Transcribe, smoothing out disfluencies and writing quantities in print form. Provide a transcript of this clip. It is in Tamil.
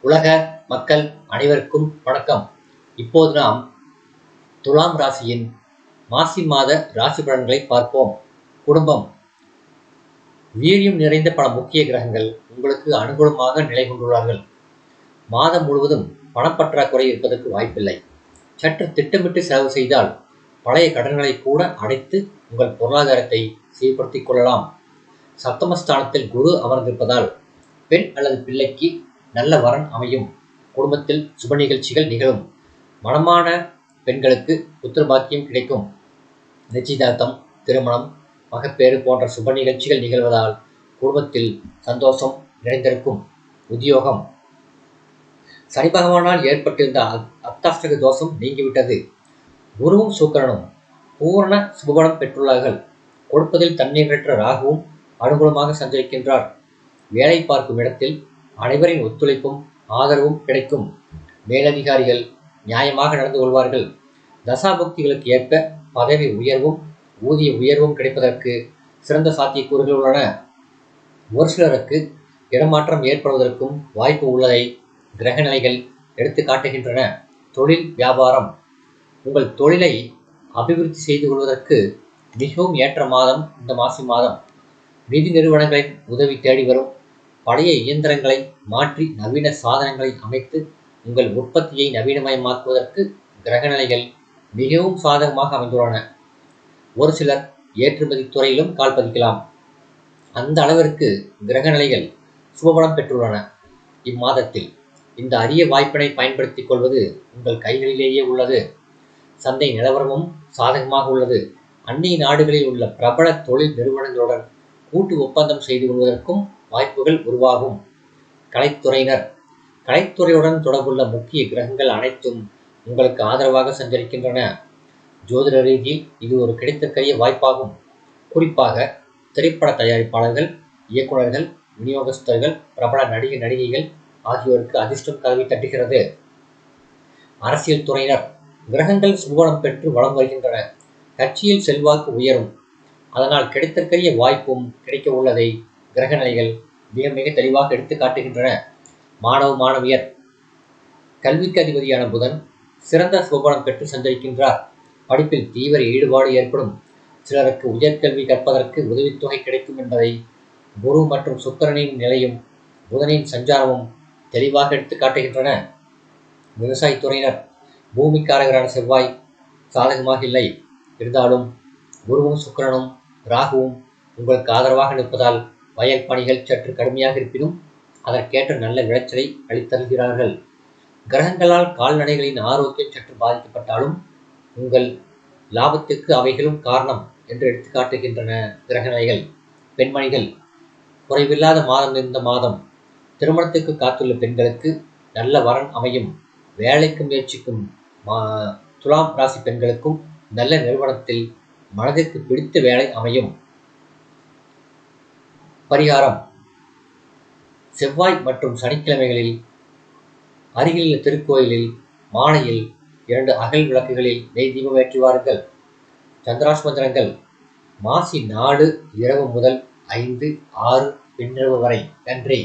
உலக மக்கள் அனைவருக்கும் வணக்கம். இப்போது நாம் துலாம் ராசியின் மாசி மாத ராசி பலன்களை பார்ப்போம். குடும்பம். வீரியம் நிறைந்த பல முக்கிய கிரகங்கள் உங்களுக்கு அனுகூலமாக நிலை கொண்டுள்ளார்கள். மாதம் முழுவதும் பணப்பற்றாக்குறை இருப்பதற்கு வாய்ப்பில்லை. சற்று திட்டமிட்டு செலவு செய்தால் பழைய கடன்களை கூட அடைத்து உங்கள் பொருளாதாரத்தை சீர்படுத்திக் கொள்ளலாம். சப்தமஸ்தானத்தில் குரு அமர்ந்திருப்பதால் பெண் அல்லது பிள்ளைக்கு நல்ல வரன் அமையும். குடும்பத்தில் சுப நிகழ்ச்சிகள் நிகழும். மணமான பெண்களுக்கு புத்திரபாக்கியம் கிடைக்கும். நிச்சயதார்த்தம், திருமணம், மகப்பேறு போன்ற சுப நிகழ்ச்சிகள் நிகழ்வதால் குடும்பத்தில் சந்தோஷம் நிறைந்திருக்கும். உத்தியோகம். சனி பகவானால் ஏற்பட்டிருந்த அர்த்தாஷ்டக தோஷம் நீங்கிவிட்டது. குருவும் சுக்கிரனும் பூரண சுபபலம் பெற்றுள்ளார்கள். கொடுப்பதில் தண்ணீரற்ற ராகுவும் அனுகூலமாக சஞ்சரிக்கின்றார். வேலை பார்க்கும் இடத்தில் அனைவரின் ஒத்துழைப்பும் ஆதரவும் கிடைக்கும். மேலதிகாரிகள் நியாயமாக நடந்து கொள்வார்கள். தசாபக்திகளுக்கு ஏற்ப பதவி உயர்வும் ஊதிய உயர்வும் கிடைப்பதற்கு சிறந்த சாத்தியக்கூறுகள் உள்ளன. ஒரு சிலருக்கு இடமாற்றம் ஏற்படுவதற்கும் வாய்ப்பு உள்ளதை கிரகநிலைகள் எடுத்து காட்டுகின்றன. தொழில் வியாபாரம். உங்கள் தொழிலை அபிவிருத்தி செய்து கொள்வதற்கு மிகவும் ஏற்ற மாதம் இந்த மாசி மாதம். நிதி நிறுவனங்களின் உதவி தேடி வரும். பழைய இயந்திரங்களை மாற்றி நவீன சாதனங்களை அமைத்து உங்கள் உற்பத்தியை நவீனமயமாக்குவதற்கு கிரகநிலைகள் மிகவும் சாதகமாக அமைந்துள்ளன. ஒரு சிலர் ஏற்றுமதி துறையிலும் கால் பதிக்கலாம். அந்த அளவிற்கு கிரகநிலைகள் சுபபலம் பெற்றுள்ளன. இம்மாதத்தில் இந்த அரிய வாய்ப்பினை பயன்படுத்திக் கொள்வது உங்கள் கைகளிலேயே உள்ளது. சந்தை நிலவரமும் சாதகமாக உள்ளது. அந்நிய நாடுகளில் உள்ள பிரபல தொழில் நிறுவனங்களுடன் கூட்டு ஒப்பந்தம் செய்து கொள்வதற்கும் வாய்ப்புகள் உருவாகும். கலைத்துறையினர். கலைத்துறையுடன் தொடர்புள்ள முக்கிய கிரகங்கள் அனைத்தும் உங்களுக்கு ஆதரவாக சஞ்சரிக்கின்றன. ஜோதிட ரீதியில் இது ஒரு கிடைத்தற்கரிய வாய்ப்பாகும். குறிப்பாக திரைப்பட தயாரிப்பாளர்கள், இயக்குநர்கள், விநியோகஸ்தர்கள், பிரபல நடிகைகள் ஆகியோருக்கு அதிர்ஷ்டம் கதவை தட்டுகிறது. அரசியல் துறையினர். கிரகங்கள் சுபபலம் பெற்று வலம் வருகின்றன. கட்சியில் செல்வாக்கு உயரும். அதனால் கிடைத்தற்கரிய வாய்ப்பும் கிடைக்க உள்ளதை கிரகநிலைகள் மிக மிக தெளிவாக எடுத்து காட்டுகின்றன. மாணவியர். கல்விக்கு அதிபதியான புதன் சிறந்த சுபபலம் பெற்று சஞ்சரிக்கின்றார். படிப்பில் தீவிர ஈடுபாடு ஏற்படும். சிலருக்கு உயர்கல்வி கற்பதற்கு உதவித்தொகை கிடைக்கும் என்பதை குரு மற்றும் சுக்கிரனின் நிலையும் புதனின் சஞ்சாரமும் தெளிவாக எடுத்து காட்டுகின்றன. விவசாயத்துறையினர். பூமிக்காரகரான செவ்வாய் சாதகமாக இல்லை. இருந்தாலும் குருவும் சுக்கிரனும் ராகுவும் உங்களுக்கு ஆதரவாக நிற்பதால் வயல் பணிகள் சற்று கடுமையாக இருப்பினும் அதற்கேற்ற நல்ல விளைச்சலை அளித்தருகிறார்கள். கிரகங்களால் கால்நடைகளின் ஆரோக்கியம் சற்று பாதிக்கப்பட்டாலும் உங்கள் லாபத்திற்கு அவைகளும் காரணம் என்று எடுத்துக்காட்டுகின்றன கிரகநிலைகள். பெண்மணிகள். குறைவில்லாத மாதம் இந்த மாதம். திருமணத்துக்கு காத்துள்ள பெண்களுக்கு நல்ல வரன் அமையும். வேலைக்கு முயற்சிக்கும் துலாம் ராசி பெண்களுக்கும் நல்ல நிறுவனத்தில் மனதிற்கு பிடித்த வேலை அமையும். பரிகாரம். செவ்வாய் மற்றும் சனிக்கிழமைகளில் அருகிலுள்ள திருக்கோயிலில் மாலையில் 2 அகல் விளக்குகளில் நெய் தீபம் ஏற்றுவார்கள். சந்திராஷ்மந்திரங்கள். மாசி 4 இரவு முதல் 5, 6 பின்னிரவு வரை. நன்றி.